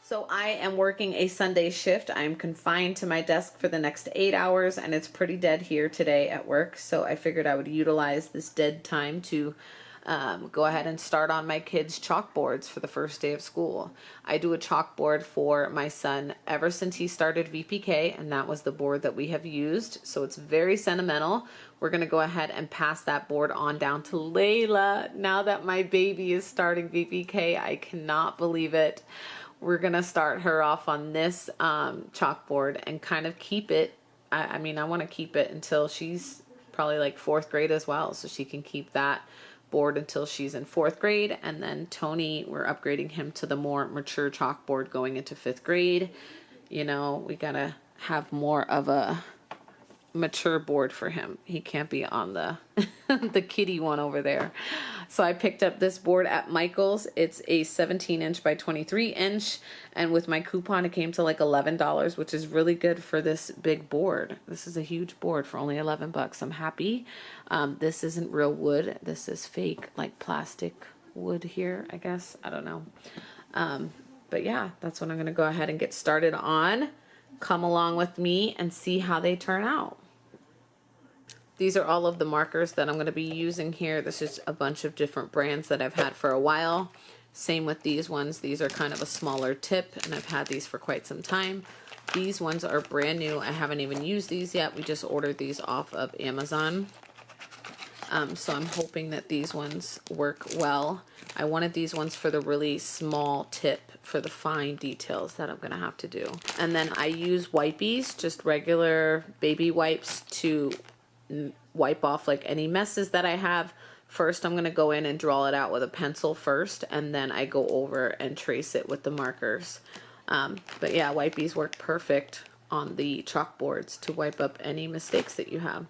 So I am working a Sunday shift. I'm confined to my desk for the next 8 hours, and it's pretty dead here today at work. So I figured I would utilize this dead time to go ahead and start on my kids' chalkboards for the first day of school. I do a chalkboard for my son ever since he started VPK, and that was the board that we have used. So it's very sentimental. We're going to go ahead and pass that board on down to Layla. Now that my baby is starting VPK, I cannot believe it. We're going to start her off on this chalkboard and kind of keep it. I mean, I want to keep it until she's probably like 4th grade as well. So she can keep that board until she's in 4th grade. And then Tony, we're upgrading him to the more mature chalkboard going into 5th grade. You know, we got to have more of a mature board for him. He can't be on the the kiddie one over there. So I picked up this board at Michael's. It's a 17-inch by 23-inch, and with my coupon it came to like $11, which is really good for this big board. This is a huge board for only 11 bucks. I'm happy. This isn't real wood. This is fake, like plastic wood here, I guess. I don't know. But yeah, that's what I'm going to go ahead and get started on. Come along with me and see how they turn out. These are all of the markers that I'm going to be using here. This is a bunch of different brands that I've had for a while. Same with these ones. These are kind of a smaller tip, and I've had these for quite some time. These ones are brand new. I haven't even used these yet. We just ordered these off of Amazon. So I'm hoping that these ones work well. I wanted these ones for the really small tip for the fine details that I'm going to have to do. And then I use wipies, just regular baby wipes, to wipe off like any messes that I have. First, I'm going to go in and draw it out with a pencil first, and then I go over and trace it with the markers. But yeah, wipies work perfect on the chalkboards to wipe up any mistakes that you have.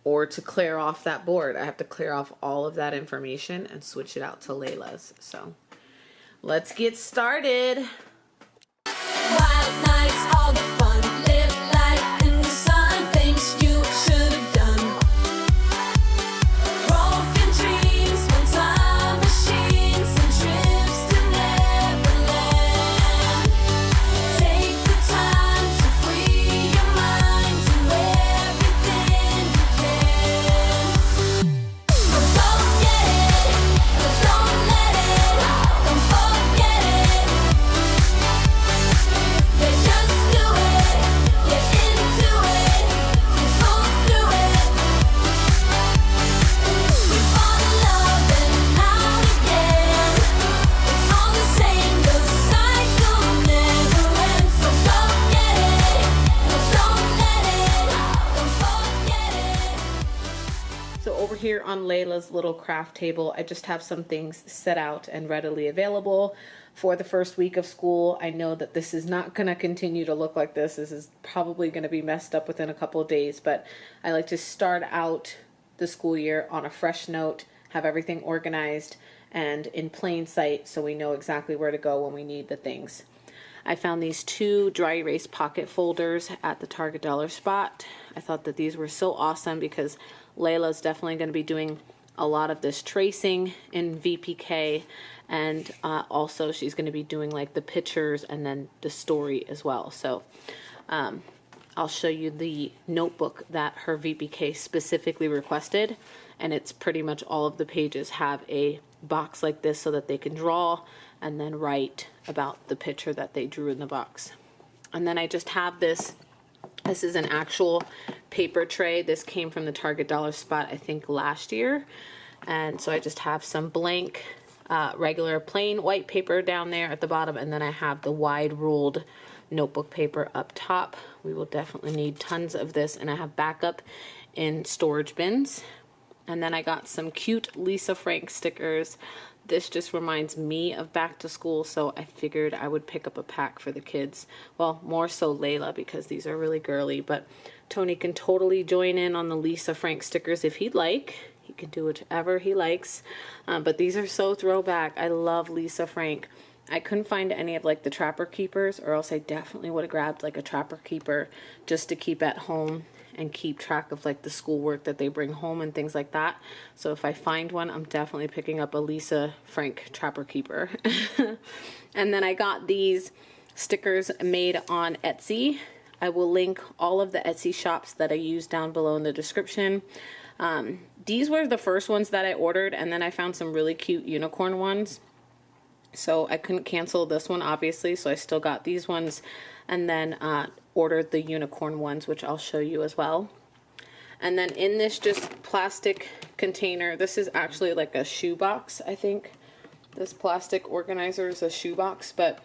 Or to clear off that board. I have to clear off all of that information and switch it out to Layla's. So let's get started. Wild nights, all the fun. Live life in the sun. Things you should have done. Broken dreams, one-time machines, and trips to Neverland. Take the time to free your mind. Do everything you can. So go get it, but don't let it. Don't forget it. Just do it, get into it, you go through it. We fall in love and out again. It's all the same, the cycle never ends. So go get it, but don't let it, don't forget it. So over here on Layla's little craft table, I just have some things set out and readily available for the first week of school. I know that this is not going to continue to look like this. This is probably going to be messed up within a couple of days, but I like to start out the school year on a fresh note, have everything organized and in plain sight so we know exactly where to go when we need the things. I found these 2 dry erase pocket folders at the Target dollar spot. I thought that these were so awesome because Layla's definitely going to be doing a lot of this tracing in VPK, and also she's going to be doing like the pictures and then the story as well. So I'll show you the notebook that her VPK specifically requested, and it's pretty much all of the pages have a box like this so that they can draw and then write about the picture that they drew in the box. And then I just have this. This is an actual paper tray. This came from the Target dollar spot, I think, last year. And so I just have some blank, regular plain white paper down there at the bottom. And then I have the wide ruled notebook paper up top. We will definitely need tons of this. And I have backup in storage bins. And then I got some cute Lisa Frank stickers. This just reminds me of back to school, so I figured I would pick up a pack for the kids. Well, more so Layla, because these are really girly, but Tony can totally join in on the Lisa Frank stickers if he'd like. He can do whatever he likes, but these are so throwback. I love Lisa Frank. I couldn't find any of like the Trapper Keepers, or else I definitely would have grabbed like a Trapper Keeper just to keep at home and keep track of like the schoolwork that they bring home and things like that. So if I find one, I'm definitely picking up a Lisa Frank Trapper Keeper. And then I got these stickers made on Etsy. I will link all of the Etsy shops that I use down below in the description. These were the first ones that I ordered, and then I found some really cute unicorn ones. So I couldn't cancel this one, obviously, so I still got these ones, and then ordered the unicorn ones, which I'll show you as well. And then in this just plastic container, this is actually like a shoebox, I think. This plastic organizer is a shoebox, but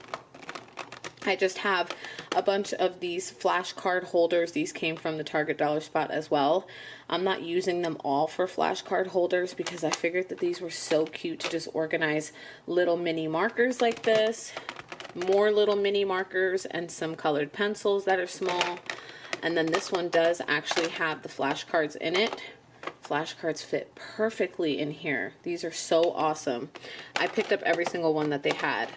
I just have a bunch of these flashcard holders. These came from the Target Dollar Spot as well. I'm not using them all for flashcard holders because I figured that these were so cute to just organize little mini markers like this, more little mini markers, and some colored pencils that are small. And then this one does actually have the flashcards in it. Flashcards fit perfectly in here. These are so awesome. I picked up every single one that they had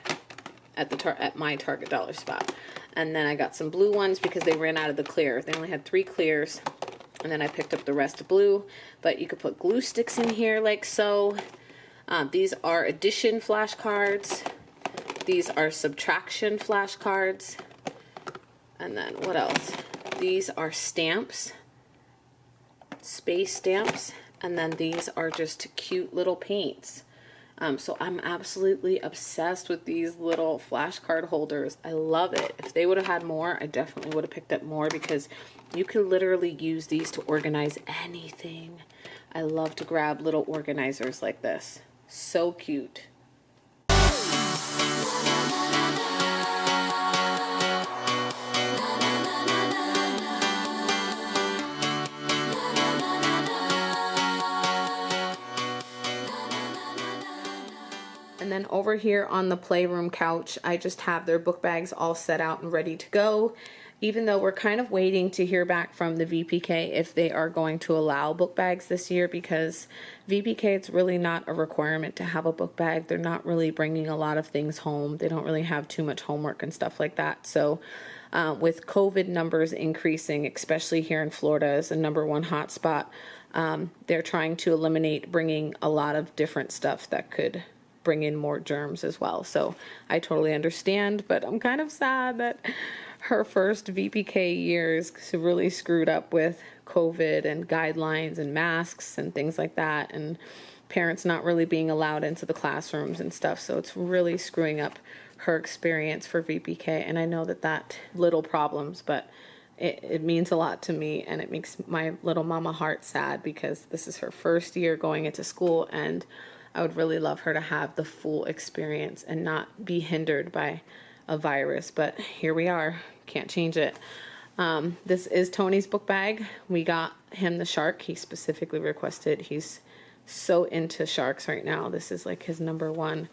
at my Target Dollar Spot. And then I got some blue ones because they ran out of the clear. They only had 3 clears. And then I picked up the rest of blue. But you could put glue sticks in here like so. These are addition flashcards. These are subtraction flashcards. And then what else? These are stamps. Space stamps. And then these are just cute little paints. So I'm absolutely obsessed with these little flashcard holders. I love it. If they would have had more, I definitely would have picked up more because you could literally use these to organize anything. I love to grab little organizers like this. So cute. And then over here on the Playroom couch, I just have their book bags all set out and ready to go. Even though we're kind of waiting to hear back from the VPK if they are going to allow book bags this year, because VPK, it's really not a requirement to have a book bag. They're not really bringing a lot of things home. They don't really have too much homework and stuff like that. So with COVID numbers increasing, especially here in Florida as a #1 hotspot, they're trying to eliminate bringing a lot of different stuff that could bring in more germs as well. So I totally understand, but I'm kind of sad that her first VPK year is really screwed up with COVID and guidelines and masks and things like that, and parents not really being allowed into the classrooms and stuff. So it's really screwing up her experience for VPK. And I know that little problems, but it means a lot to me, and it makes my little mama heart sad because this is her first year going into school, and I would really love her to have the full experience and not be hindered by a virus. But here we are. Can't change it. This is Tony's book bag. We got him the shark. He specifically requested. He's so into sharks right now. This is like his #1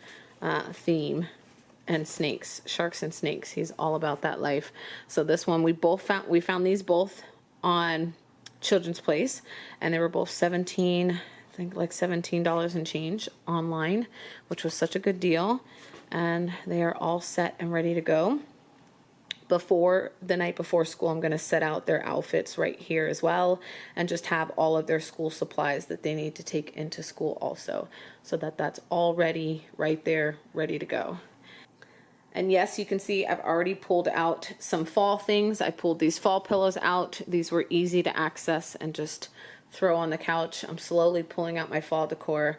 theme. And snakes. Sharks and snakes. He's all about that life. So this one we found these both on Children's Place, and they were both $17 and change online, which was such a good deal. And they are all set and ready to go. Before the night before school, I'm going to set out their outfits right here as well, and just have all of their school supplies that they need to take into school also, so that's all ready right there, ready to go. And yes, you can see I've already pulled out some fall things. I pulled these fall pillows out. These were easy to access and just throw on the couch. I'm slowly pulling out my fall decor,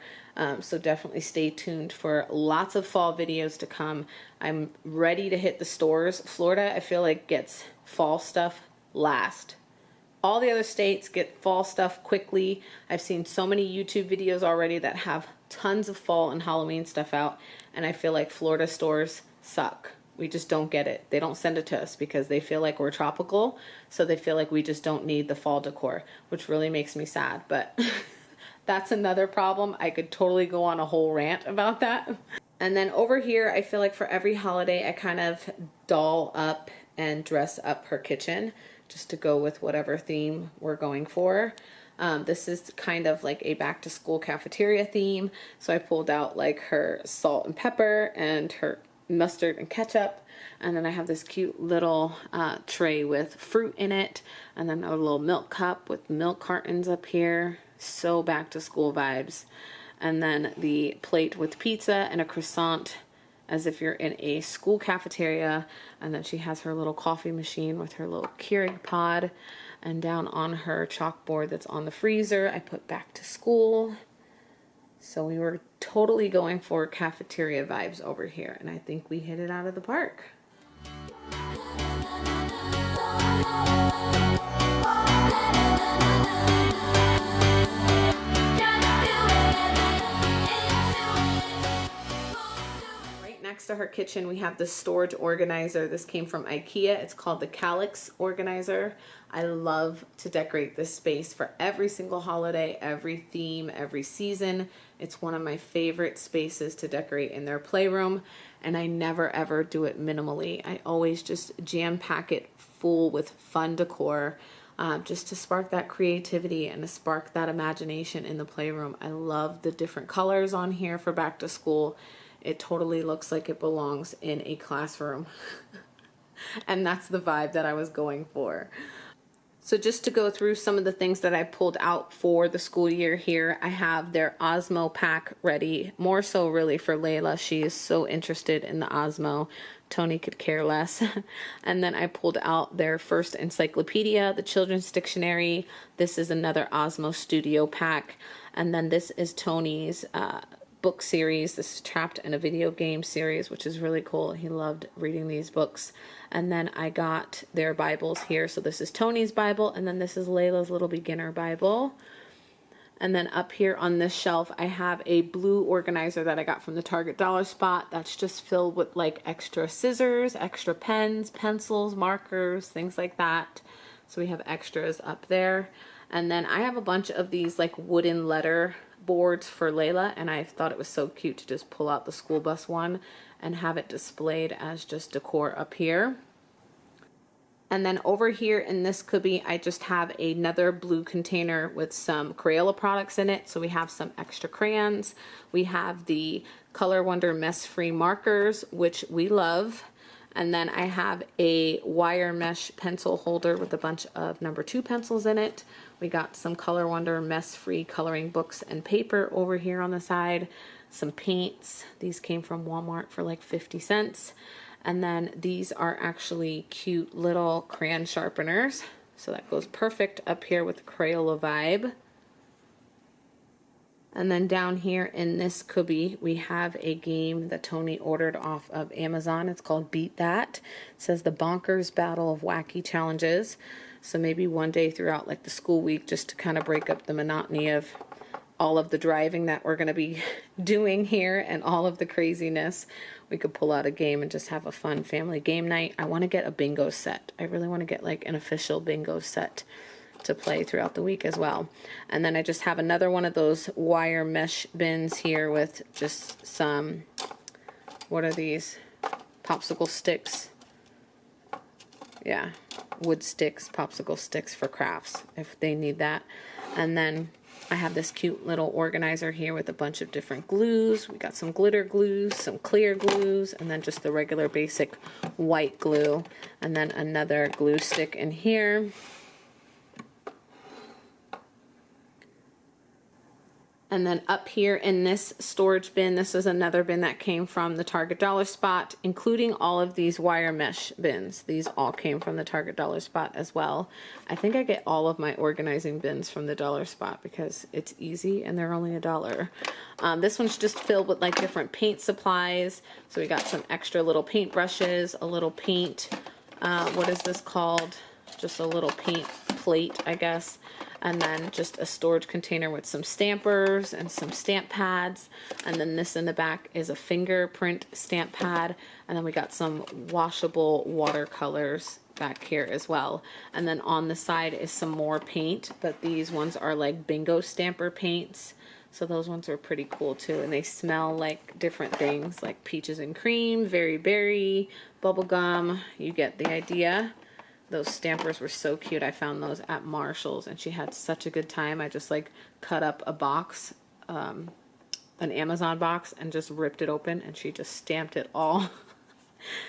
so definitely stay tuned for lots of fall videos to come. I'm ready to hit the stores. Florida, I feel like, gets fall stuff last. All the other states get fall stuff quickly. I've seen so many YouTube videos already that have tons of fall and Halloween stuff out, and I feel like Florida stores suck. We just don't get it. They don't send it to us because they feel like we're tropical, so they feel like we just don't need the fall decor, which really makes me sad. But that's another problem. I could totally go on a whole rant about that. And then over here, I feel like for every holiday, I kind of doll up and dress up her kitchen just to go with whatever theme we're going for. This is kind of like a back to school cafeteria theme. So I pulled out like her salt and pepper and her mustard and ketchup. And then I have this cute little tray with fruit in it, and then a little milk cup with milk cartons up here. So back to school vibes. And then the plate with pizza and a croissant as if you're in a school cafeteria. And then she has her little coffee machine with her little Keurig pod. And down on her chalkboard that's on the freezer, I put back to school. So we were totally going for cafeteria vibes over here, and I think we hit it out of the park. Right next to her kitchen, we have the storage organizer. This came from IKEA. It's called the Calyx organizer. I love to decorate this space for every single holiday, every theme, every season. It's one of my favorite spaces to decorate in their playroom, and I never ever do it minimally. I always just jam pack it full with fun decor, just to spark that creativity and to spark that imagination in the playroom. I love the different colors on here for back to school. It totally looks like it belongs in a classroom. And that's the vibe that I was going for. So just to go through some of the things that I pulled out for the school year here, I have their Osmo pack ready, more so really for Layla. She is so interested in the Osmo. Tony could care less. And then I pulled out their first encyclopedia, the children's dictionary. This is another Osmo Studio pack. And then this is Tony's book series. This is Trapped in a Video Game series, which is really cool. He loved reading these books. And then I got their Bibles here. So this is Tony's Bible, and then this is Layla's little beginner Bible. And then up here on this shelf, I have a blue organizer that I got from the Target dollar spot. That's just filled with like extra scissors, extra pens, pencils, markers, things like that. So we have extras up there. And then I have a bunch of these like wooden letter boards for Layla, and I thought it was so cute to just pull out the school bus one and have it displayed as just decor up here. And then over here in this cubby, I just have another blue container with some Crayola products in it. So we have some extra crayons. We have the Color Wonder mess-free markers, which we love. And then I have a wire mesh pencil holder with a bunch of number 2 pencils in it. We got some Color Wonder mess-free coloring books and paper over here on the side. Some paints. These came from Walmart for like 50 cents. And then these are actually cute little crayon sharpeners. So that goes perfect up here with the Crayola vibe. And then down here in this cubby, we have a game that Tony ordered off of Amazon. It's called Beat That. It says the Bonkers Battle of Wacky Challenges. So maybe one day throughout like the school week, just to kind of break up the monotony of all of the driving that we're going to be doing here and all of the craziness, we could pull out a game and just have a fun family game night. I want to get a bingo set. I really want to get like an official bingo set to play throughout the week as well. And then I just have another one of those wire mesh bins here with just some, what are these? Popsicle sticks. Yeah, wood sticks, popsicle sticks for crafts if they need that. And then I have this cute little organizer here with a bunch of different glues. We got some glitter glues, some clear glues, and then just the regular basic white glue. And then another glue stick in here. And then up here in this storage bin, this is another bin that came from the Target dollar spot, including all of these wire mesh bins. These all came from the Target dollar spot as well. I think I get all of my organizing bins from the dollar spot because it's easy and they're only $1. This one's just filled with like different paint supplies. So we got some extra little paint brushes, a little paint, what is this called? Just a little paint plate, I guess. And then just a storage container with some stampers and some stamp pads. And then this in the back is a fingerprint stamp pad. And then we got some washable watercolors back here as well. And then on the side is some more paint, but these ones are like bingo stamper paints. So those ones are pretty cool too. And they smell like different things like peaches and cream, very berry, bubblegum. You get the idea. Those stampers were so cute. I found those at Marshall's and she had such a good time. I just like cut up a box, an Amazon box, and just ripped it open and she just stamped it all.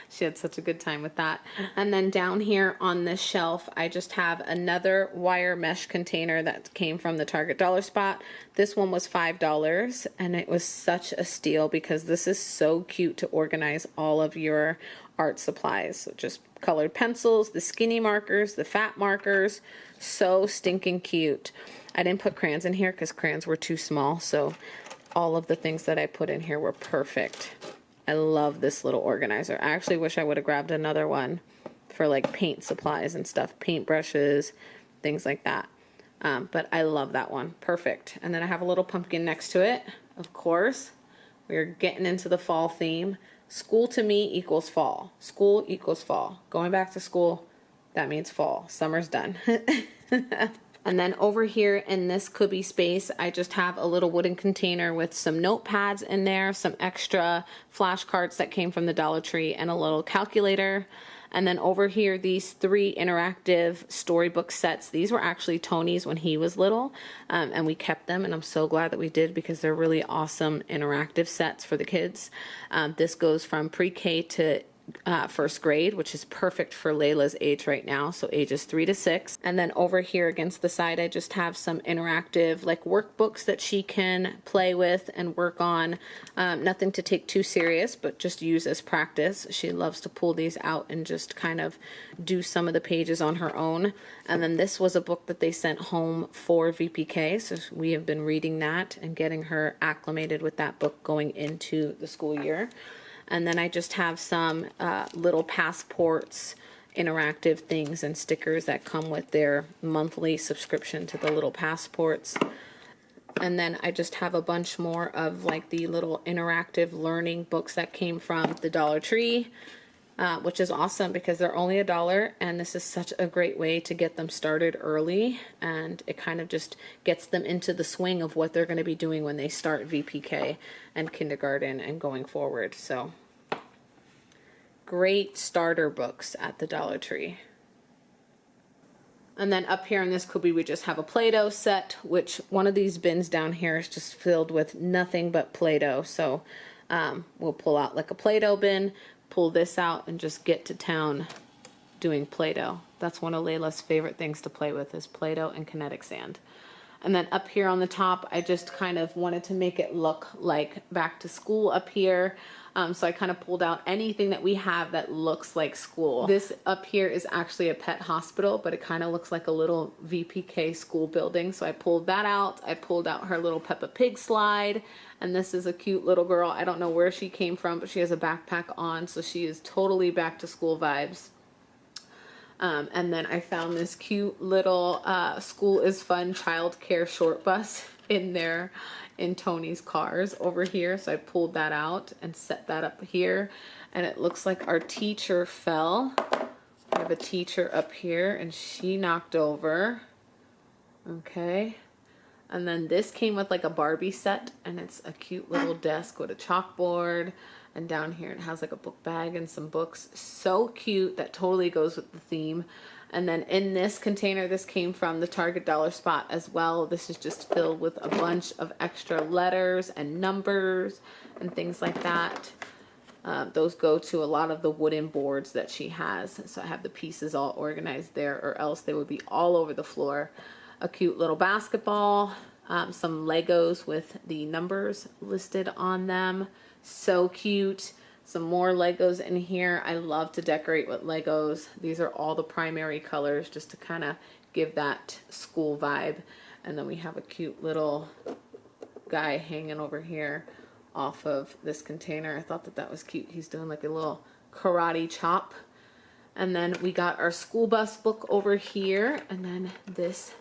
She had such a good time with that. And then down here on this shelf, I just have another wire mesh container that came from the Target Dollar Spot. This one was $5, and it was such a steal because this is so cute to organize all of your art supplies. So just colored pencils, the skinny markers, the fat markers, so stinking cute. I didn't put crayons in here because crayons were too small, so all of the things that I put in here were perfect. I love this little organizer. I actually wish I would have grabbed another one for like paint supplies and stuff, paint brushes, things like that. But I love that one. Perfect. And then I have a little pumpkin next to it. Of course, we're getting into the fall theme. School to me equals fall. School equals fall. Going back to school, that means fall. Summer's done. And then over here in this cubby space, I just have a little wooden container with some notepads in there, some extra flashcards that came from the Dollar Tree, and a little calculator. And then over here, these 3 interactive storybook sets. These were actually Tony's when he was little, and we kept them, and I'm so glad that we did because they're really awesome interactive sets for the kids. This goes from pre-K to first grade, which is perfect for Layla's age right now, so ages 3 to 6. And then over here against the side, I just have some interactive like workbooks that she can play with and work on. Nothing to take too serious, but just use as practice. She loves to pull these out and just kind of do some of the pages on her own. And then this was a book that they sent home for VPK, so we have been reading that and getting her acclimated with that book going into the school year. And then I just have some little passports, interactive things and stickers that come with their monthly subscription to the little passports. And then I just have a bunch more of like the little interactive learning books that came from the Dollar Tree, which is awesome because they're only $1, and this is such a great way to get them started early, and it kind of just gets them into the swing of what they're going to be doing when they start VPK and kindergarten and going forward. So great starter books at the Dollar Tree. And then up here in this cubby, we just have a Play-Doh set, which one of these bins down here is just filled with nothing but Play-Doh. So we'll pull out like a Play-Doh bin, pull this out, and just get to town doing Play-Doh. That's one of Layla's favorite things to play with is Play-Doh and kinetic sand. And then up here on the top, I just kind of wanted to make it look like back to school up here. So I kind of pulled out anything that we have that looks like school. This up here is actually a pet hospital, but it kind of looks like a little VPK school building. So I pulled that out. I pulled out her little Peppa Pig slide. And this is a cute little girl. I don't know where she came from, but she has a backpack on. So she is totally back to school vibes. And then I found this cute little School is Fun childcare short bus in there in Tony's cars over here. So I pulled that out and set that up here. And it looks like our teacher fell. We have a teacher up here and she knocked over. Okay. And then this came with like a Barbie set, and it's a cute little desk with a chalkboard. And down here it has like a book bag and some books. So cute. That totally goes with the theme. And then in this container, this came from the Target Dollar Spot as well. This is just filled with a bunch of extra letters and numbers and things like that. Those go to a lot of the wooden boards that she has. So I have the pieces all organized there, or else they would be all over the floor. A cute little basketball, some Legos with the numbers listed on them. So cute. Some more Legos in here. I love to decorate with Legos. These are all the primary colors just to kind of give that school vibe. And then we have a cute little guy hanging over here off of this container. I thought that that was cute. He's doing like a little karate chop. And then we got our school bus book over here. And then this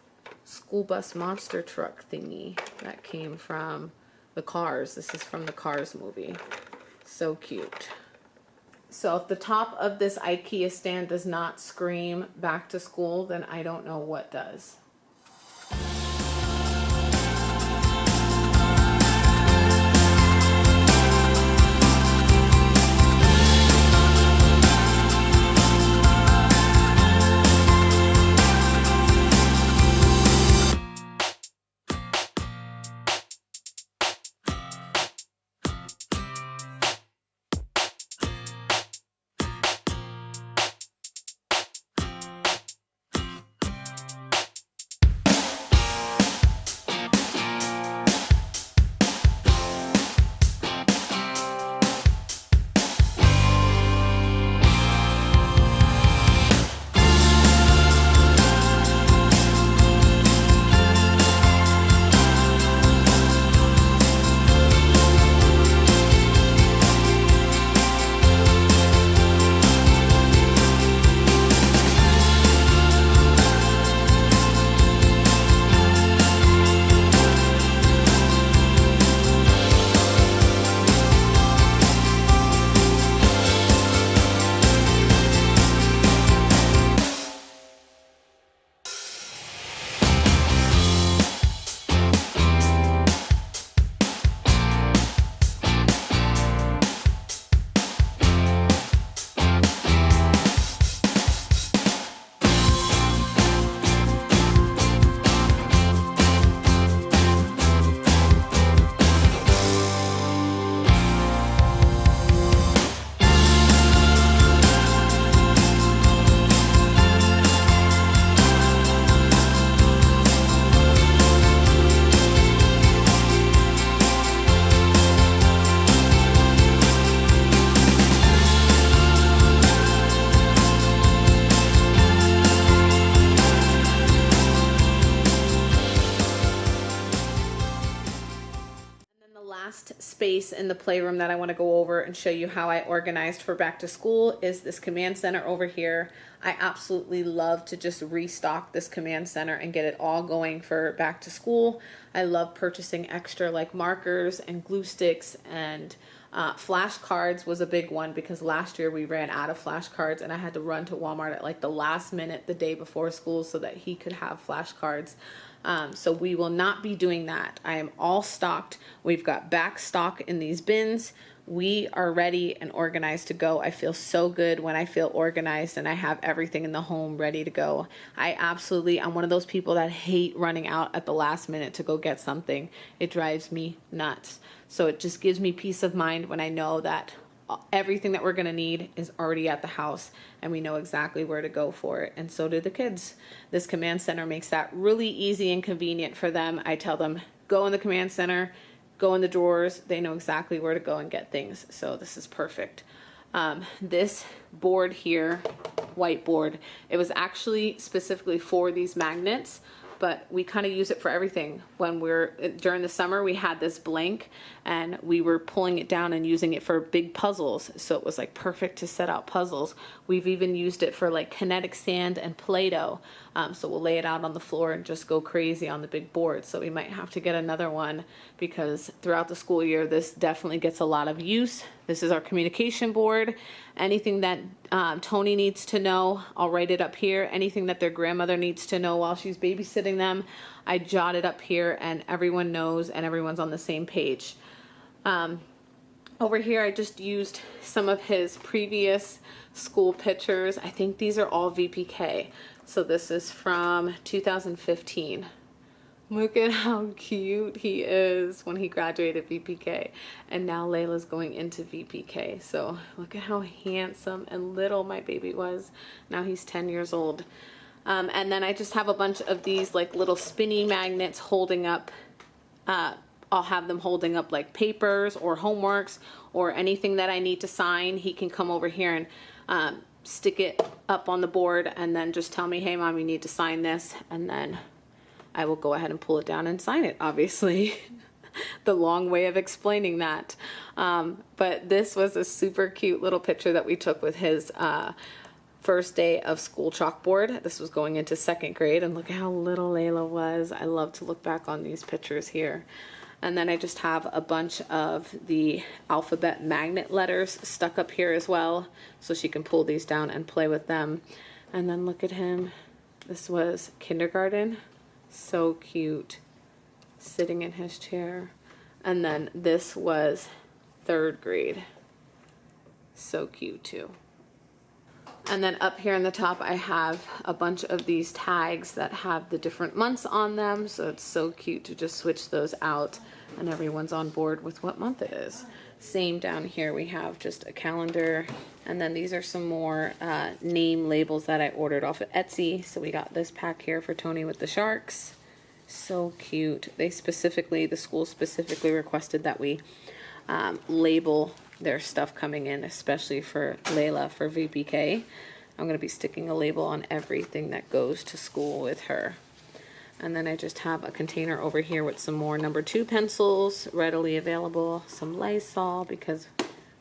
school bus monster truck thingy that came from the Cars. This is from the Cars movie. So cute. So if the top of this IKEA stand does not scream back to school, then I don't know what does. space in the playroom that I want to go over and show you how I organized for back to school is this command center over here. I absolutely love to just restock this command center and get it all going for back to school. I love purchasing extra like markers and glue sticks, and flashcards was a big one because last year we ran out of flashcards and I had to run to Walmart at like the last minute the day before school so that he could have flashcards. So we will not be doing that. I am all stocked. We've got back stock in these bins. We are ready and organized to go. I feel so good when I feel organized and I have everything in the home ready to go. I'm one of those people that hate running out at the last minute to go get something. It drives me nuts. So it just gives me peace of mind when I know that everything that we're going to need is already at the house and we know exactly where to go for it. And so do the kids. This command center makes that really easy and convenient for them. I tell them, go in the command center, go in the drawers. They know exactly where to go and get things. So this is perfect. This board here, whiteboard, it was actually specifically for these magnets, but we kind of use it for everything. During the summer, we had this blank and we were pulling it down and using it for big puzzles. So it was like perfect to set out puzzles. We've even used it for like kinetic sand and Play-Doh. So we'll lay it out on the floor and just go crazy on the big board. So we might have to get another one because throughout the school year, this definitely gets a lot of use. This is our communication board. Anything that Tony needs to know, I'll write it up here. Anything that their grandmother needs to know while she's babysitting them, I jot it up here and everyone knows and everyone's on the same page. Over here, I just used some of his previous school pictures. I think these are all VPK. So this is from 2015. Look at how cute he is when he graduated VPK. And now Layla's going into VPK. So look at how handsome and little my baby was. Now he's 10 years old. And then I just have a bunch of these like little spinny magnets holding up, I'll have them holding up like papers or homeworks or anything that I need to sign. He can come over here and stick it up on the board and then just tell me, hey mom, you need to sign this. And then I will go ahead and pull it down and sign it, obviously. The long way of explaining that. But this was a super cute little picture that we took with his first day of school chalkboard. This was going into 2nd grade, and look at how little Layla was. I love to look back on these pictures here. And then I just have a bunch of the alphabet magnet letters stuck up here as well, so she can pull these down and play with them. And then look at him. This was kindergarten. So cute. Sitting in his chair. And then this was 3rd grade. So cute too. And then up here in the top, I have a bunch of these tags that have the different months on them. So it's so cute to just switch those out and everyone's on board with what month it is. Same down here, we have just a calendar. And then these are some more name labels that I ordered off of Etsy. So we got this pack here for Tony with the sharks. So cute. The school specifically requested that we label their stuff coming in, especially for Layla for VPK. I'm going to be sticking a label on everything that goes to school with her. And then I just have a container over here with some more number 2 pencils readily available, some Lysol because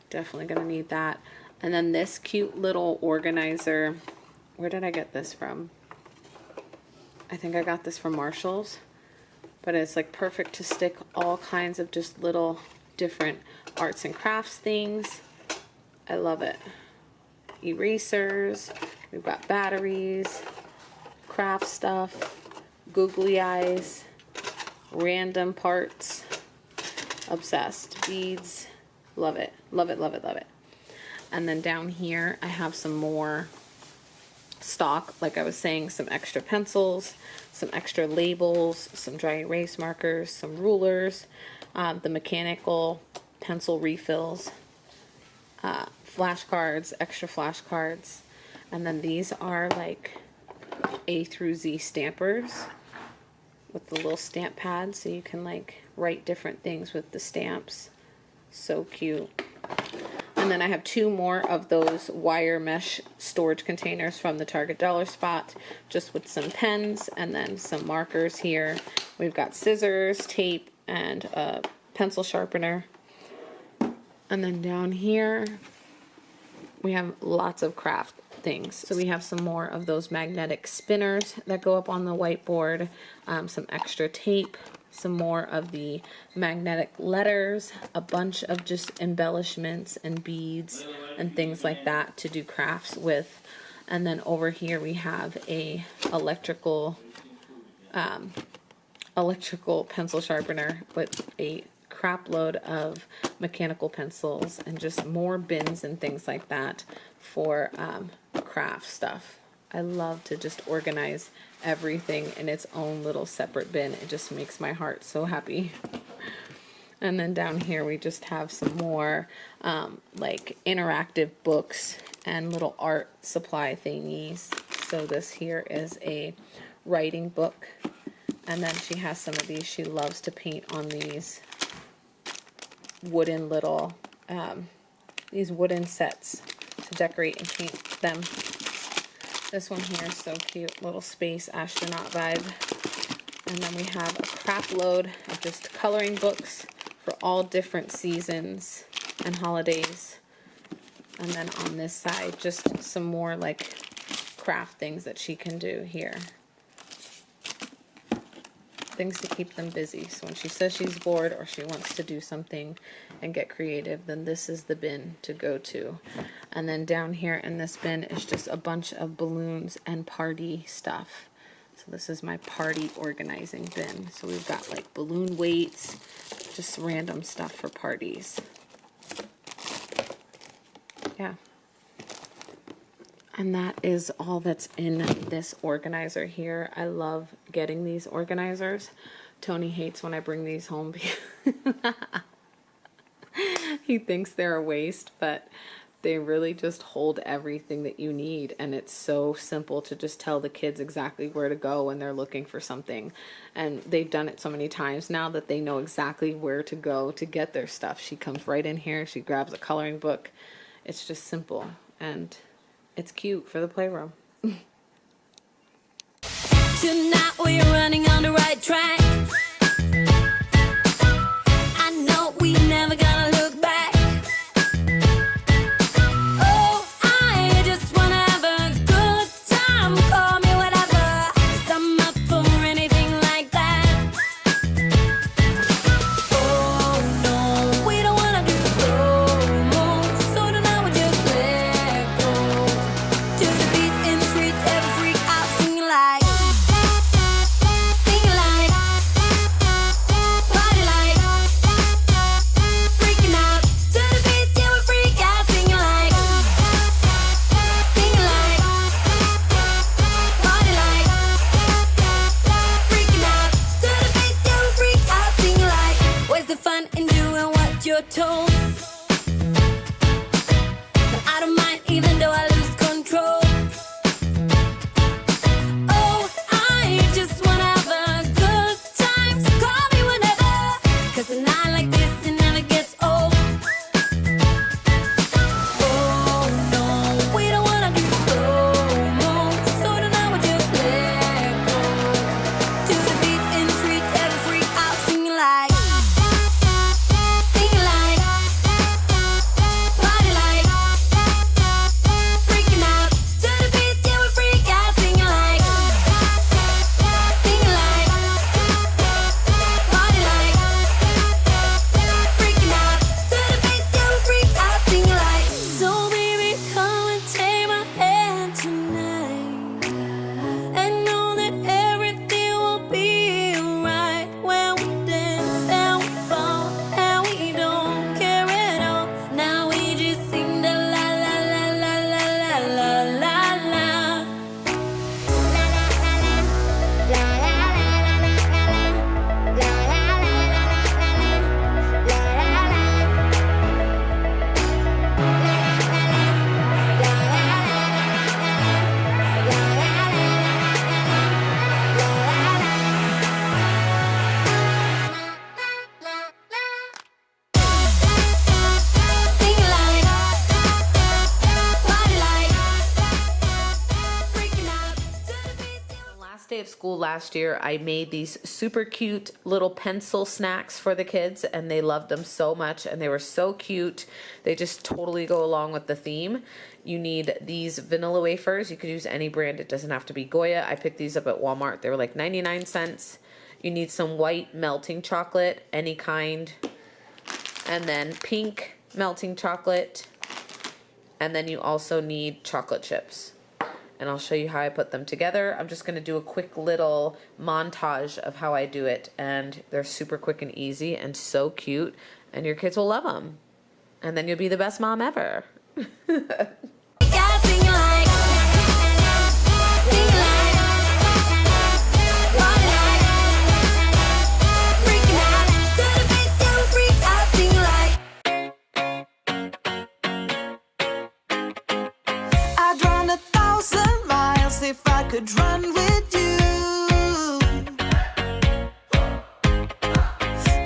definitely going to need that. And then this cute little organizer. Where did I get this from? I think I got this from Marshall's, but it's like perfect to stick all kinds of just little different arts and crafts things. I love it. Erasers, we've got batteries, craft stuff, googly eyes, random parts, obsessed, beads, love it, love it, love it, love it. And then down here I have some more stock, like I was saying, some extra pencils, some extra labels, some dry erase markers, some rulers, the mechanical pencil refills, flashcards, extra flashcards, and then these are like A through Z stampers with the little stamp pad so you can like write different things with the stamps. So cute. And then I have 2 more of those wire mesh storage containers from the Target Dollar Spot, just with some pens and then some markers here. We've got scissors, tape, and a pencil sharpener. And then down here, we have lots of craft things. So we have some more of those magnetic spinners that go up on the whiteboard, some extra tape, some more of the magnetic letters, a bunch of just embellishments and beads and things like that to do crafts with. And then over here we have a electrical pencil sharpener with a crap load of mechanical pencils and just more bins and things like that for craft stuff. I love to just organize everything in its own little separate bin. It just makes my heart so happy. And then down here we just have some more like interactive books and little art supply thingies. So this here is a writing book, and then she has some of these. She loves to paint on these wooden little these wooden sets to decorate and paint them. This one here is so cute, little space astronaut vibe. And then we have a crap load of just coloring books for all different seasons and holidays. And then on this side, just some more like craft things that she can do here. Things to keep them busy. So when she says she's bored or she wants to do something and get creative, then this is the bin to go to. And then down here in this bin is just a bunch of balloons and party stuff. So this is my party organizing bin. So we've got like balloon weights, just random stuff for parties. Yeah. And that is all that's in this organizer here. I love getting these organizers. Tony hates when I bring these home because he thinks they're a waste, but they really just hold everything that you need. And it's so simple to just tell the kids exactly where to go when they're looking for something. And they've done it so many times now that they know exactly where to go to get their stuff. She comes right in here, she grabs a coloring book. It's just simple, and it's cute for the playroom. Tonight we're running on the right track. I know we never gonna look back. Oh, I just wanna have a good time. Call me whatever, 'cause I'm up for anything like that. Oh no, we don't wanna do slow-mo, so tonight we just let go. To the beat in the streets, every freak out singing like, party like, freaking out. To the beat, yeah, we freak out singing like, party like, freaking out. To the beat, yeah, we freak out singing like. Where's the fun in doing what you're told? But I don't mind even though I lose control. Oh, I just wanna have a good time, so call me whenever, 'cause a night like this, it never gets old. Oh no, we don't wanna do slow-mo, so tonight we just let go. To the beat in the streets, every freak out singing like, last day of school last year, I made these super cute little pencil snacks for the kids, and they loved them so much, and they were so cute. They just totally go along with the theme. You need these vanilla wafers. You could use any brand. It doesn't have to be Goya. I picked these up at Walmart. They were like 99 cents. You need some white melting chocolate, any kind, and then pink melting chocolate, and then you also need chocolate chips. And I'll show you how I put them together. I'm just gonna do a quick little montage of how I do it, and they're super quick and easy and so cute, and your kids will love them. And then you'll be the best mom ever. Yeah, sing like, one like, freaking out, to the beat, don't freak out, sing like. I'd run 1,000 miles if I could run with you.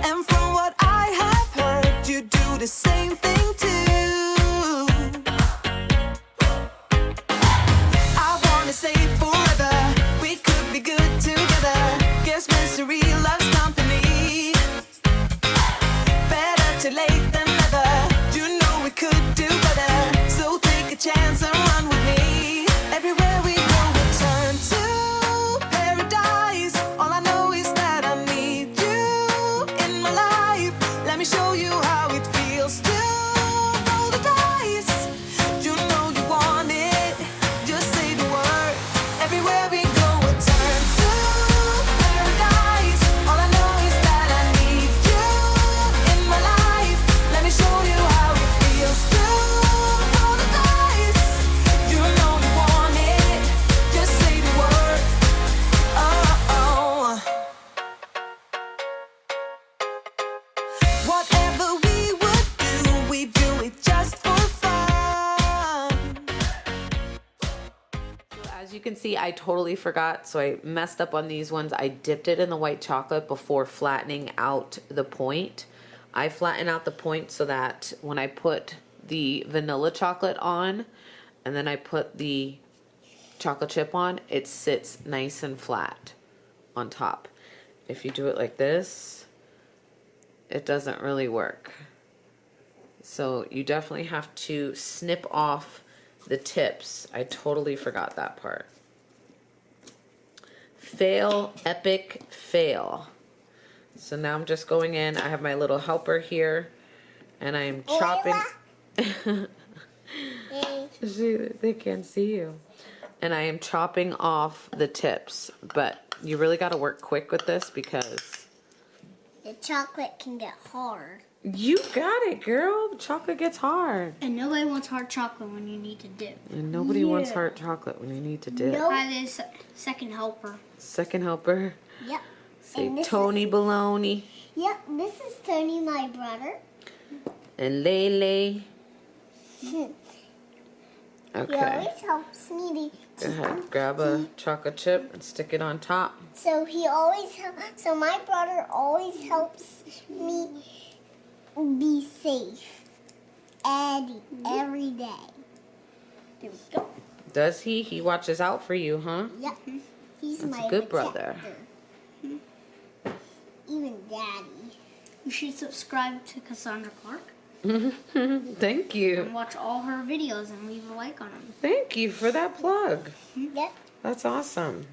And from what I have heard, you do the same thing too. I wanna say forever, we could be good together. Guess misery loves company. Better too late than never. You know we could do better. So take a chance and run with me. Everywhere we go, we turn to paradise. All I know is that I need you in my life. Let me show you how it feels to roll the dice. You know you want it, just say the word. Everywhere we go, we turn to paradise. All I know is that I need you in my life. Let me show you how it feels to roll the dice. You know you want it, just say the word. Oh. Whatever we would do, we do it just for fun. As you can see, I totally forgot, so I messed up on these ones. I dipped it in the white chocolate before flattening out the point. I flatten out the point so that when I put the vanilla chocolate on and then I put the chocolate chip on, it sits nice and flat on top. If you do it like this, it doesn't really work. So you definitely have to snip off the tips. I totally forgot that part. Fail, epic fail. So now I'm just going in. I have my little helper here, and I am chopping. They can't see you. And I am chopping off the tips, but you really got to work quick with this because The chocolate can get hard. you got it, girl. The chocolate gets hard. And nobody wants hard chocolate when you need to dip. And nobody wants hard chocolate when you need to dip. Nope. Hi, this second helper. Second helper. Yep. Say And this Tony Baloney Yep, this is Tony, my brother. and Lele. He Okay. always helps me Go ahead. Grab a chocolate chip and stick it on top. So so my brother always helps me be safe. Every day. There we go. Does he? He watches out for you, huh? Yep. He's That's a my good brother. protector. Even Daddy. You should subscribe to Cassandra Clark Thank you. and watch all her videos and leave a like on them. Thank you for that plug. Yep. That's awesome.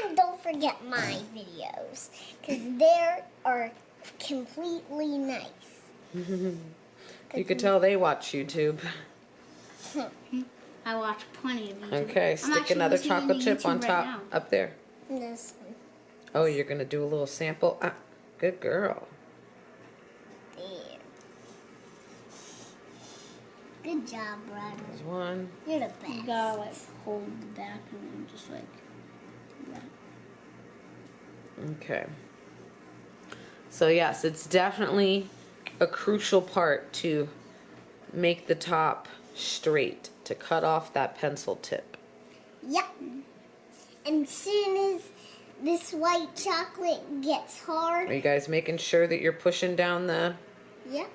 And don't forget my videos, because they are completely nice. You could tell they watch YouTube. I watch plenty of YouTube. Okay, I'm stick actually another listening chocolate to chip YouTube on right top. now. Up there. This one. Oh, you're going to do a little sample? Ah, good girl. There. Good job, brother. There's one. You're the You best. gotta like hold the back and then just like that. Okay. So yes, it's definitely a crucial part to make the top straight, to cut off that pencil tip. Yep. And soon as this white chocolate gets Are hard, you guys making sure that you're pushing down the yep,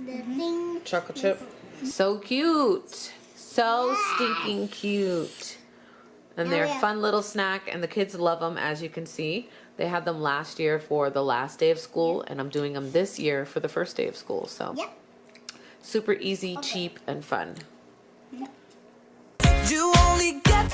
the thing. chocolate chip? So cute. So stinking cute. And Oh, they're a yeah. fun little snack, and the kids love them, as you can see. They had them last year for the last day of school, and I'm doing them this year for the first day of school. So Yep. super easy, cheap, and fun. You only get